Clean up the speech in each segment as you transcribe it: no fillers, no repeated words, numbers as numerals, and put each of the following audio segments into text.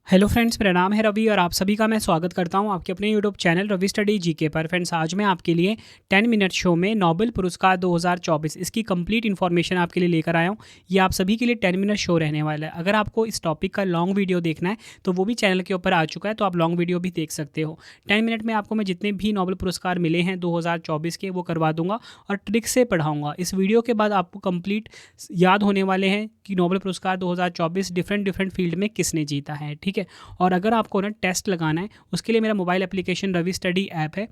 Hello friends, मेरा नाम है रवि और आप सभी का मैं स्वागत करता हूं आपके अपने YouTube channel Ravi study GK पर। फ्रेंड्स, आज मैं आपके लिए 10 मिनट शो में नोबेल पुरस्कार 2024 इसकी कंप्लीट इन्फॉर्मेशन आपके लिए लेकर आया हूं। ये आप सभी के लिए 10 मिनट शो रहने वाला है। अगर आपको इस टॉपिक का लॉन्ग वीडियो देखना है तो वो भी चैनल के ऊपर आ चुका है, तो आप लॉन्ग वीडियो भी देख सकते हो। 10 मिनट में आपको मैं जितने भी नोबेल पुरस्कार मिले हैं 2024 के वो करवा दूंगा और ट्रिक से पढ़ाऊँगा। इस वीडियो के बाद आपको कंप्लीट याद होने वाले हैं कि नोबेल पुरस्कार 2024 डिफरेंट फील्ड में किसने जीता है। ठीक है, और अगर आपको ना टेस्ट लगाना है उसके लिए मेरा mobile application Ravi study app है,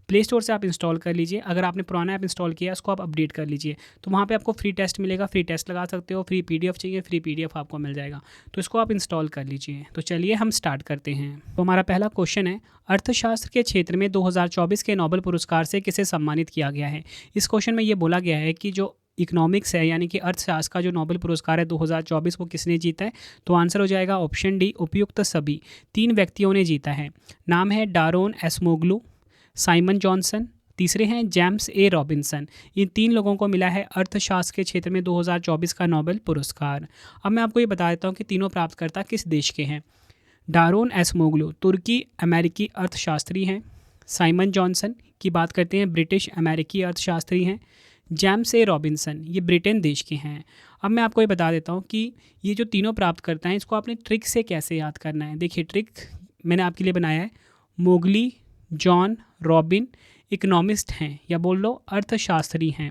प्ले स्टोर से आप इंस्टॉल कर लीजिए। अगर आपने पुराना ऐप इंस्टॉल किया उसको आप अपडेट कर लीजिए, तो वहाँ पे आपको फ्री टेस्ट मिलेगा। फ्री टेस्ट लगा सकते हो, फ्री पीडीएफ चाहिए फ्री पीडीएफ आपको मिल जाएगा, तो इसको आप इंस्टॉल कर लीजिए। तो चलिए हम स्टार्ट करते हैं। तो हमारा पहला क्वेश्चन है, अर्थशास्त्र के क्षेत्र में 2024 के नोबेल पुरस्कार से किसे सम्मानित किया गया है। इस क्वेश्चन में ये बोला गया है कि जो इकोनॉमिक्स है यानी कि अर्थशास्त्र का जो नोबेल पुरस्कार है 2024 वो किसने जीता है। तो आंसर हो जाएगा ऑप्शन डी, उपयुक्त सभी। 3 व्यक्तियों ने जीता है। नाम है डारोन एसमोग्लू, साइमन जॉनसन, तीसरे हैं जेम्स ए रॉबिन्सन। इन 3 लोगों को मिला है अर्थशास्त्र के क्षेत्र में 2024 का नोबेल पुरस्कार। अब मैं आपको ये बता देता हूँ कि तीनों प्राप्तकर्ता किस देश के हैं। डारोन एसमोग्लू तुर्की अमेरिकी अर्थशास्त्री हैं। साइमन जॉनसन की बात करते हैं, ब्रिटिश अमेरिकी अर्थशास्त्री हैं। जेम्स ए रॉबिन्सन ये ब्रिटेन देश के हैं। अब मैं आपको ये बता देता हूँ कि ये जो तीनों प्राप्तकर्ता हैं इसको आपने ट्रिक से कैसे याद करना है। देखिए, ट्रिक मैंने आपके लिए बनाया है। मोगली, जॉन, रॉबिन इकोनॉमिस्ट हैं या बोल लो अर्थशास्त्री हैं।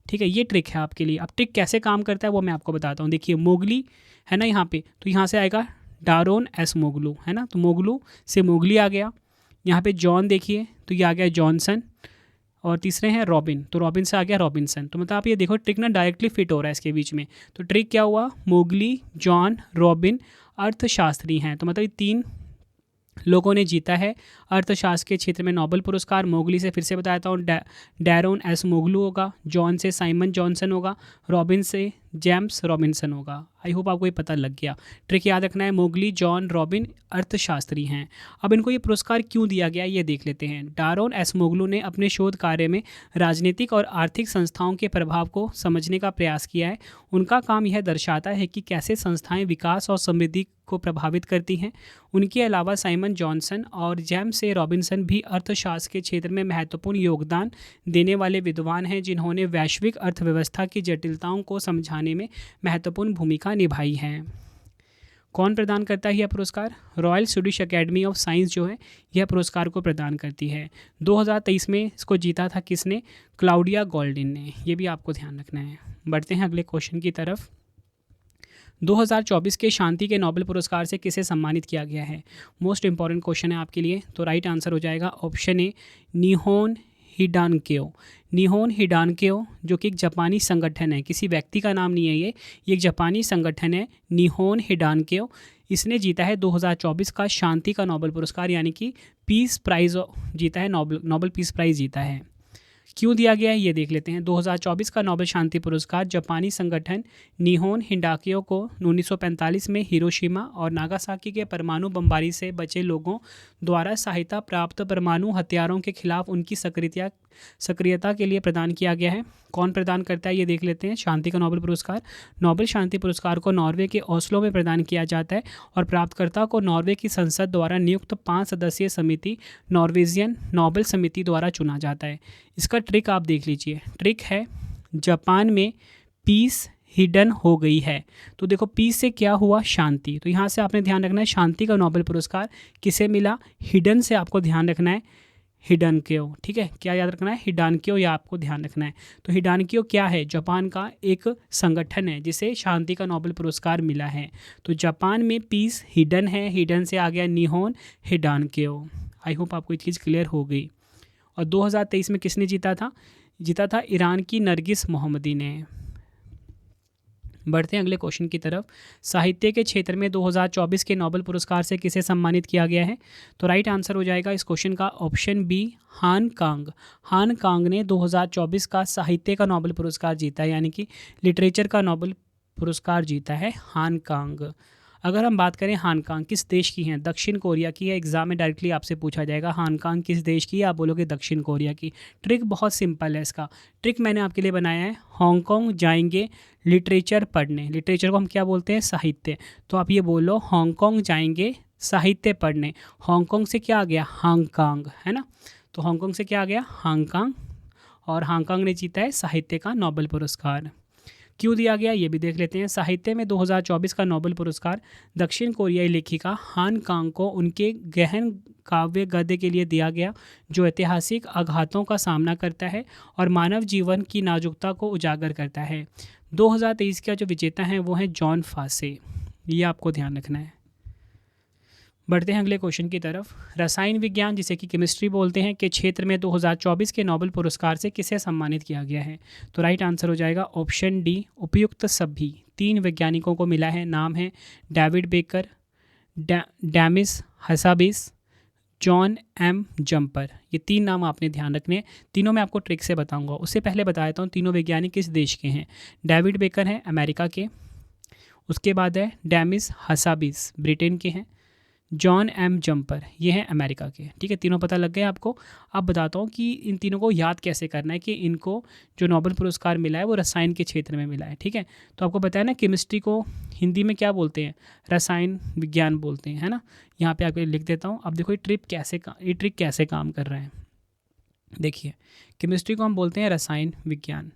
ठीक है, ये ट्रिक है आपके लिए। अब ट्रिक कैसे काम करता है वो मैं आपको बताता हूँ। देखिए, मोगली है ना यहाँ पे, तो यहाँ से आएगा डारोन एस मोगलू, है ना, तो मोगलू से मोगली आ गया। यहाँ पे जॉन देखिए तो ये आ गया जॉनसन, और तीसरे हैं रॉबिन, तो रॉबिन से आ गया रॉबिन्सन। तो मतलब आप ये देखो ट्रिक ना डायरेक्टली फिट हो रहा है इसके बीच में। तो ट्रिक क्या हुआ, मोगली, जॉन, रॉबिन अर्थशास्त्री हैं। तो मतलब ये 3 लोगों ने जीता है अर्थशास्त्र के क्षेत्र में नोबेल पुरस्कार। मोगली से फिर से बताता हूँ डैरोन एस मोगलू होगा, जॉन से साइमन जॉनसन होगा, रॉबिन से जेम्स रॉबिन्सन होगा। आई होप आपको ये पता लग गया। ट्रिक याद रखना है, मोगली, जॉन, रॉबिन अर्थशास्त्री हैं। अब इनको ये पुरस्कार क्यों दिया गया ये देख लेते हैं। डारोन एस मोगलू ने अपने शोध कार्य में राजनीतिक और आर्थिक संस्थाओं के प्रभाव को समझने का प्रयास किया है। उनका काम यह दर्शाता है कि कैसे संस्थाएं विकास और समृद्धि को प्रभावित करती हैं। उनके अलावा साइमन जॉनसन और जेम्स ए रॉबिन्सन भी अर्थशास्त्र के क्षेत्र में महत्वपूर्ण योगदान देने वाले विद्वान हैं, जिन्होंने वैश्विक अर्थव्यवस्था की जटिलताओं को समझाने में महत्वपूर्ण भूमिका निभाई है। कौन प्रदान करता है यह पुरस्कार। Royal Swedish academy of science जो है यह पुरस्कार को प्रदान करती है। 2023 में इसको जीता था किसने, क्लाउडिया गोल्डिन ने। ये भी आपको ध्यान रखना है। बढ़ते हैं अगले क्वेश्चन की तरफ। 2024 के शांति के नोबेल पुरस्कार से किसे सम्मानित किया गया है। मोस्ट इंपॉर्टेंट क्वेश्चन है आपके लिए। तो राइट आंसर हो जाएगा ऑप्शन ए, निहोन हिडानक्यो। निहोन हिडानक्यो जो कि एक जापानी संगठन है, किसी व्यक्ति का नाम नहीं है ये एक जापानी संगठन है। निहोन हिडानक्यो इसने जीता है 2024 का शांति का नोबेल पुरस्कार, यानी कि पीस प्राइज़ जीता है, नोबेल पीस प्राइज़ जीता है। क्यों दिया गया है ये देख लेते हैं। 2024 का नोबेल शांति पुरस्कार जापानी संगठन निहोन हिडानक्यो को 1945 में हिरोशिमा और नागासाकी के परमाणु बमबारी से बचे लोगों द्वारा सहायता प्राप्त परमाणु हथियारों के खिलाफ उनकी सक्रियता के लिए प्रदान किया गया है। कौन प्रदान करता है ये देख लेते हैं। शांति का नोबेल पुरस्कार, नोबेल शांति पुरस्कार को नॉर्वे के ओस्लो में प्रदान किया जाता है और प्राप्तकर्ता को नॉर्वे की संसद द्वारा नियुक्त 5 सदस्यीय समिति नॉर्वेजियन नोबेल समिति द्वारा चुना जाता है। इसका ट्रिक आप देख लीजिए। ट्रिक है, जापान में पीस हिडन हो गई है। तो देखो पीस से क्या हुआ, शांति। तो यहाँ से आपने ध्यान रखना है शांति का नोबेल पुरस्कार किसे मिला, हिडन से आपको ध्यान रखना है, हिडानक्यो। ठीक है, क्या याद रखना है, हिडानक्यो, या आपको ध्यान रखना है। तो हिडानक्यो क्या है, जापान का एक संगठन है जिसे शांति का नोबेल पुरस्कार मिला है। तो जापान में पीस हिडन है, हिडन से आ गया निहोन हिडानक्यो। आई होप आपको ये चीज़ क्लियर हो गई। और 2023 में किसने जीता था, जीता था ईरान की नरगिस मोहम्मदी ने। बढ़ते हैं अगले क्वेश्चन की तरफ। साहित्य के क्षेत्र में 2024 के नोबेल पुरस्कार से किसे सम्मानित किया गया है। तो राइट आंसर हो जाएगा इस क्वेश्चन का ऑप्शन बी, हान कांग। हान कांग ने 2024 का साहित्य का नोबेल पुरस्कार जीता है, यानी कि लिटरेचर का नोबेल पुरस्कार जीता है हान कांग। अगर हम बात करें हांगकांग किस देश की हैं, दक्षिण कोरिया की है। एग्जाम में डायरेक्टली आपसे पूछा जाएगा हांगकांग किस देश की है, आप बोलोगे दक्षिण कोरिया की। ट्रिक बहुत सिंपल है इसका, ट्रिक मैंने आपके लिए बनाया है। हांगकांग जाएंगे लिटरेचर पढ़ने, लिटरेचर को हम क्या बोलते हैं, साहित्य। तो आप ये बोलो हांगकांग जाएंगे साहित्य पढ़ने। हांगकांग से क्या आ गया, हांगकांग, है ना। तो हांगकांग से क्या आ गया, हांगकांग, और हांगकांग ने जीता है साहित्य का नोबेल पुरस्कार। क्यों दिया गया ये भी देख लेते हैं। साहित्य में 2024 का नोबेल पुरस्कार दक्षिण कोरियाई लेखिका हान कांग को उनके गहन काव्य गद्य के लिए दिया गया, जो ऐतिहासिक आघातों का सामना करता है और मानव जीवन की नाजुकता को उजागर करता है। 2023 का जो विजेता है वो है जॉन फासे, ये आपको ध्यान रखना है। बढ़ते हैं अगले क्वेश्चन की तरफ। रसायन विज्ञान जिसे कि केमिस्ट्री बोलते हैं के क्षेत्र में 2024 के नोबेल पुरस्कार से किसे सम्मानित किया गया है। तो राइट आंसर हो जाएगा ऑप्शन डी, उपयुक्त सभी। 3 वैज्ञानिकों को मिला है, नाम है David Becker, Demis Hassabis, John M Jumper. ये 3 नाम आपने ध्यान रखने हैं। तीनों मैं आपको ट्रिक से बताऊंगा। उससे पहले बता देता हूँ तीनों वैज्ञानिक किस देश के हैं। डेविड बेकर हैं अमेरिका के, उसके बाद है डैमिस हसाबिस ब्रिटेन के हैं, जॉन एम जम्पर ये हैं अमेरिका के। ठीक है, तीनों पता लग गए आपको। अब बताता हूँ कि इन तीनों को याद कैसे करना है कि इनको जो नोबेल पुरस्कार मिला है वो रसायन के क्षेत्र में मिला है। ठीक है, तो आपको बताया ना केमिस्ट्री को हिंदी में क्या बोलते हैं, रसायन विज्ञान बोलते हैं, है ना। यहाँ पे आपके लिख देता हूँ। अब देखो ये ट्रिक कैसे काम कर रहा है। देखिए केमिस्ट्री को हम बोलते हैं रसायन विज्ञान,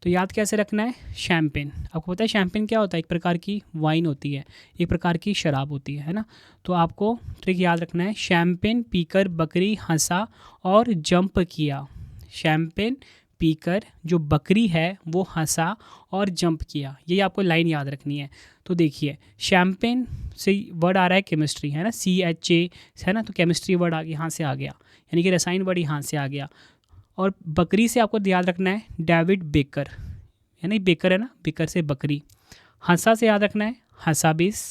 तो याद कैसे रखना है, शैम्पेन। आपको पता है शैम्पेन क्या होता है, एक प्रकार की वाइन होती है, एक प्रकार की शराब होती है ना। तो आपको ट्रिक याद रखना है, शैम्पेन पीकर बकरी हंसा और जंप किया। शैम्पेन पीकर जो बकरी है वो हंसा और जंप किया, ये आपको लाइन याद रखनी है। तो देखिए शैम्पेन से वर्ड आ रहा है केमिस्ट्री, है ना, CHA है ना, तो केमिस्ट्री वर्ड यहाँ से आ गया, यानी कि रसायन वर्ड यहाँ से आ गया। और बकरी से आपको याद रखना है डेविड बेकर, है ना, बेकर है ना, बेकर से बकरी। हंसा से याद रखना है हसाबिस,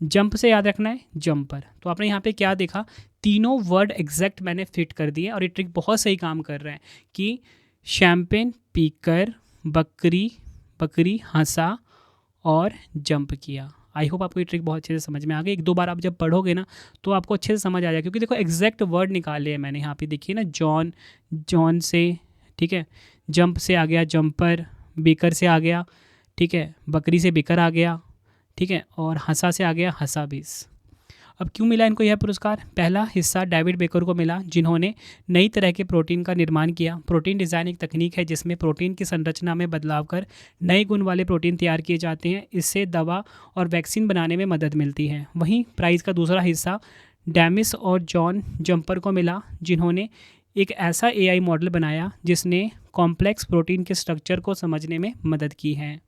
जंप से याद रखना है जंपर। तो आपने यहाँ पे क्या देखा, तीनों वर्ड एग्जैक्ट मैंने फिट कर दिए और ये ट्रिक बहुत सही काम कर रहा है कि शैम्पेन पीकर बकरी हंसा और जंप किया। आई होप आपको ये ट्रिक बहुत अच्छे से समझ में आ गई। 1-2 बार आप जब पढ़ोगे ना तो आपको अच्छे से समझ आ जाएगा, क्योंकि देखो एग्जैक्ट वर्ड निकाले हैं मैंने यहाँ पे। देखिए ना, जॉन से, ठीक है, जंप से आ गया जंपर, बेकर से आ गया, ठीक है, बकरी से बेकर आ गया, ठीक है, और हंसा से आ गया हसाबिस। अब क्यों मिला इनको यह पुरस्कार, पहला हिस्सा डेविड बेकर को मिला जिन्होंने नई तरह के प्रोटीन का निर्माण किया। प्रोटीन डिज़ाइन एक तकनीक है जिसमें प्रोटीन की संरचना में बदलाव कर नए गुण वाले प्रोटीन तैयार किए जाते हैं। इससे दवा और वैक्सीन बनाने में मदद मिलती है। वहीं प्राइज़ का दूसरा हिस्सा डैमिस और जॉन जम्पर को मिला जिन्होंने एक ऐसा AI मॉडल बनाया जिसने कॉम्प्लेक्स प्रोटीन के स्ट्रक्चर को समझने में मदद की है।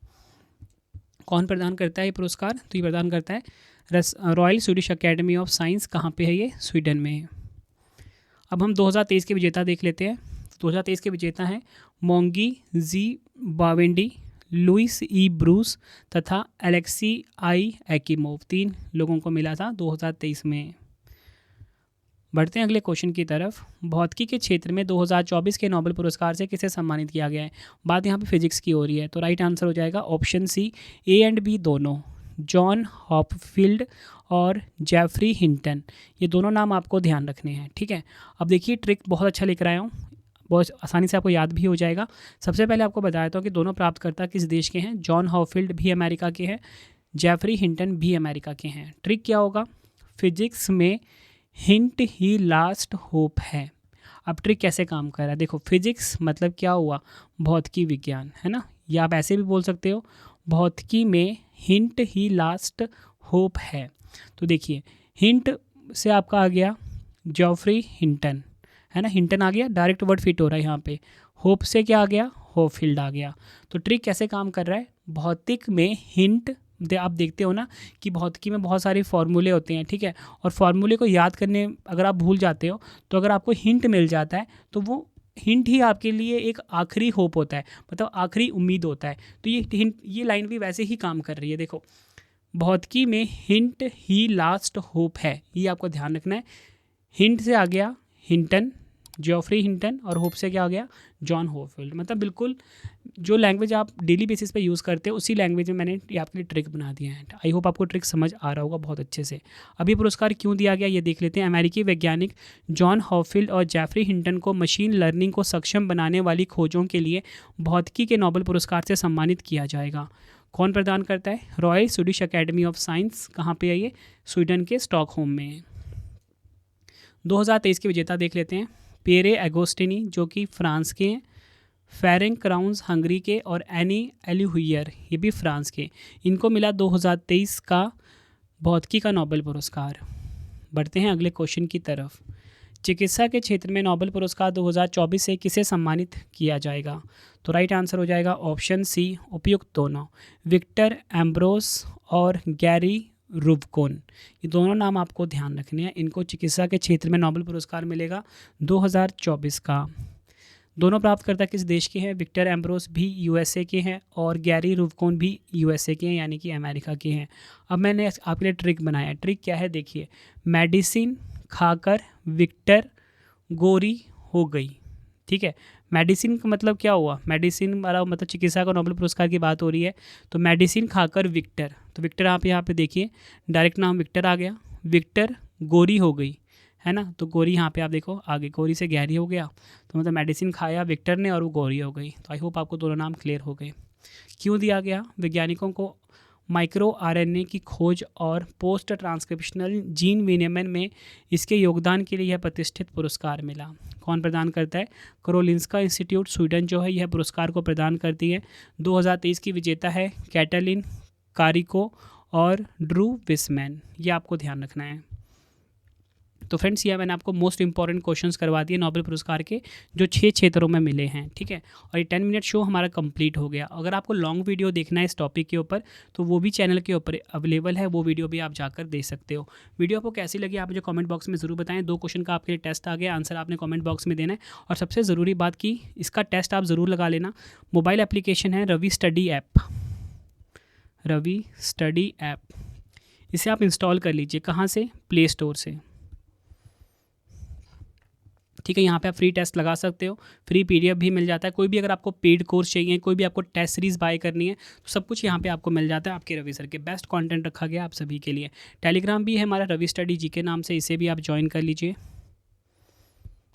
कौन प्रदान करता है ये पुरस्कार, तो ये प्रदान करता है royal Swedish academy of science. कहाँ पे है ये, स्वीडन में है। अब हम 2023 के विजेता देख लेते हैं। 2023 के विजेता हैं मोंगी जी बावेंडी, लुइस ई ब्रूस तथा एलेक्सी आई एक्कीमोव। 3 लोगों को मिला था 2023 में। बढ़ते हैं अगले क्वेश्चन की तरफ। भौतिकी के क्षेत्र में 2024 के नोबेल पुरस्कार से किसे सम्मानित किया गया है। बात यहाँ पे फिजिक्स की हो रही है, तो राइट आंसर हो जाएगा ऑप्शन सी, A और B दोनों, जॉन हॉपफील्ड और जेफरी हिंटन। ये दोनों नाम आपको ध्यान रखने हैं। ठीक है, अब देखिए ट्रिक बहुत अच्छा लेकर आया हूँ, बहुत आसानी से आपको याद भी हो जाएगा। सबसे पहले आपको बताया था कि दोनों प्राप्तकर्ता किस देश के हैं। जॉन हॉपफील्ड भी अमेरिका के हैं, जेफरी हिंटन भी अमेरिका के हैं। ट्रिक क्या होगा, फिजिक्स में हिंट ही लास्ट होप है। अब ट्रिक कैसे काम कर रहा है, देखो फिजिक्स मतलब क्या हुआ, भौतिकी विज्ञान, है ना, या आप ऐसे भी बोल सकते हो भौतिकी में हिंट ही लास्ट होप है। तो देखिए हिंट से आपका आ गया जेफरी हिंटन, है ना, हिंटन आ गया, डायरेक्ट वर्ड फिट हो रहा है यहाँ पे। होप से क्या आ गया, हॉपफील्ड आ गया। तो ट्रिक कैसे काम कर रहा है, भौतिक में हिंट आप देखते हो ना कि भौतिकी में बहुत सारे फॉर्मूले होते हैं, ठीक है, और फॉर्मूले को याद करने अगर आप भूल जाते हो तो अगर आपको हिंट मिल जाता है तो वो हिंट ही आपके लिए एक आखिरी होप होता है, मतलब आखिरी उम्मीद होता है। तो ये हिंट, ये लाइन भी वैसे ही काम कर रही है। देखो भौतिकी में हिंट ही लास्ट होप है, ये आपको ध्यान रखना है। हिंट से आ गया हिंटन, जेफरी हिंटन, और होप से क्या आ गया, जॉन हॉपफील्ड। मतलब बिल्कुल जो लैंग्वेज आप डेली बेसिस पे यूज़ करते हो उसी लैंग्वेज में मैंने ये आपके लिए ट्रिक बना दिया है। आई होप आपको ट्रिक समझ आ रहा होगा बहुत अच्छे से। अभी पुरस्कार क्यों दिया गया ये देख लेते हैं। अमेरिकी वैज्ञानिक जॉन हॉफील्ड और जेफरी हिंटन को मशीन लर्निंग को सक्षम बनाने वाली खोजों के लिए भौतिकी के नोबेल पुरस्कार से सम्मानित किया जाएगा। कौन प्रदान करता है? Royal Swedish academy of science. कहाँ पे है ये? स्वीडन के स्टॉकहोम में। 2023 के विजेता देख लेते हैं। पेरे एगोस्टिनी जो कि फ्रांस के हैं, फेरेंक क्राउन्स हंगरी के, और एनी एल्यूहुयर ये भी फ्रांस के। इनको मिला 2023 का भौतिकी का नोबेल पुरस्कार। बढ़ते हैं अगले क्वेश्चन की तरफ। चिकित्सा के क्षेत्र में नोबेल पुरस्कार 2024 से किसे सम्मानित किया जाएगा? तो राइट आंसर हो जाएगा ऑप्शन सी, उपयुक्त दोनों, विक्टर एम्ब्रोस और गैरी रुवकोन। ये दोनों नाम आपको ध्यान रखने हैं। इनको चिकित्सा के क्षेत्र में नोबेल पुरस्कार मिलेगा 2024 का। दोनों प्राप्तकर्ता किस देश के हैं? विक्टर एम्ब्रोस भी यूएसए के हैं और गैरी रुवकोन भी यूएसए के हैं, यानी कि अमेरिका के हैं। अब मैंने आपके लिए ट्रिक बनाया है। ट्रिक क्या है देखिए, मेडिसिन खाकर विक्टर गोरी हो गई। ठीक है, मेडिसिन का मतलब क्या हुआ? मेडिसिन वाला मतलब चिकित्सा का नोबेल पुरस्कार की बात हो रही है, तो मेडिसिन खाकर विक्टर, तो विक्टर आप यहाँ पे देखिए डायरेक्ट नाम विक्टर आ गया, विक्टर गोरी हो गई है ना, तो गोरी यहाँ पे आप देखो आगे गोरी से गहरी हो गया, तो मतलब मेडिसिन खाया विक्टर ने और वो गोरी हो गई। तो आई होप आपको दोनों नाम क्लियर हो गए। क्यों दिया गया? वैज्ञानिकों को माइक्रो आरएनए की खोज और पोस्ट ट्रांसक्रिप्शनल जीन विनियमन में इसके योगदान के लिए यह प्रतिष्ठित पुरस्कार मिला। कौन प्रदान करता है? कारोलिंस्का इंस्टीट्यूट स्वीडन जो है यह पुरस्कार को प्रदान करती है। 2023 की विजेता है कैटलिन कारिको और ड्रू विसमैन। ये आपको ध्यान रखना है। तो फ्रेंड्स ये मैंने आपको मोस्ट इंपॉर्टेंट क्वेश्चंस करवा दिए नोबेल पुरस्कार के, जो 6 क्षेत्रों में मिले हैं। ठीक है, और ये 10 मिनट शो हमारा कंप्लीट हो गया। अगर आपको लॉन्ग वीडियो देखना है इस टॉपिक के ऊपर तो वो भी चैनल के ऊपर अवेलेबल है, वो वीडियो भी आप जाकर देख सकते हो। वीडियो आपको कैसी लगी आप मुझे कमेंट बॉक्स में ज़रूर बताएं। 2 क्वेश्चन का आपके लिए टेस्ट आ गया, आंसर आपने कमेंट बॉक्स में देना है। और सबसे ज़रूरी बात कि इसका टेस्ट आप ज़रूर लगा लेना। मोबाइल एप्लीकेशन है Ravi study app, Ravi study app, इसे आप इंस्टॉल कर लीजिए। कहाँ से? प्ले स्टोर से। ठीक है, यहाँ पे आप फ्री टेस्ट लगा सकते हो, फ्री पीडीएफ भी मिल जाता है। कोई भी अगर आपको पेड कोर्स चाहिए, कोई भी आपको टेस्ट सीरीज़ बाय करनी है, तो सब कुछ यहाँ पे आपको मिल जाता है। आपके रवि सर के बेस्ट कंटेंट रखा गया आप सभी के लिए। टेलीग्राम भी है हमारा रवि स्टडी जी के नाम से, इसे भी आप ज्वाइन कर लीजिए।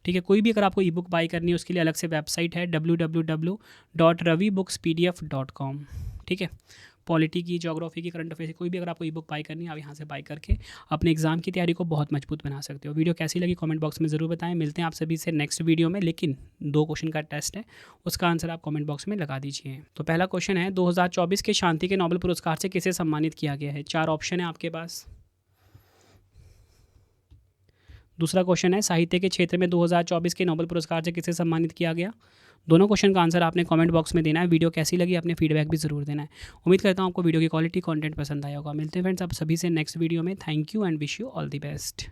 ठीक है, कोई भी अगर आपको ई बुक बाई करनी है उसके लिए अलग से वेबसाइट है www.ravibooksPDF.com। ठीक है, पॉलिटी की, ज्योग्राफी की, करंट अफेयर की कोई भी अगर आपको ई बुक बाई करनी है आप यहाँ से बाई करके अपने एग्जाम की तैयारी को बहुत मजबूत बना सकते हो। वीडियो कैसी लगी कमेंट बॉक्स में ज़रूर बताएं। मिलते हैं आप सभी से नेक्स्ट वीडियो में, लेकिन 2 क्वेश्चन का टेस्ट है, उसका आंसर आप कमेंट बॉक्स में लगा दीजिए। तो पहला क्वेश्चन है 2024 के शांति के नोबेल पुरस्कार से किसे सम्मानित किया गया है? 4 ऑप्शन है आपके पास। दूसरा क्वेश्चन है साहित्य के क्षेत्र में 2024 के नोबेल पुरस्कार से किसे सम्मानित किया गया? दोनों क्वेश्चन का आंसर आपने कमेंट बॉक्स में देना है। वीडियो कैसी लगी अपने फीडबैक भी ज़रूर देना है। उम्मीद करता हूँ आपको वीडियो की क्वालिटी कंटेंट पसंद आया होगा। मिलते हैं फ्रेंड्स आप सभी से नेक्स्ट वीडियो में। Thank you and wish you all the best.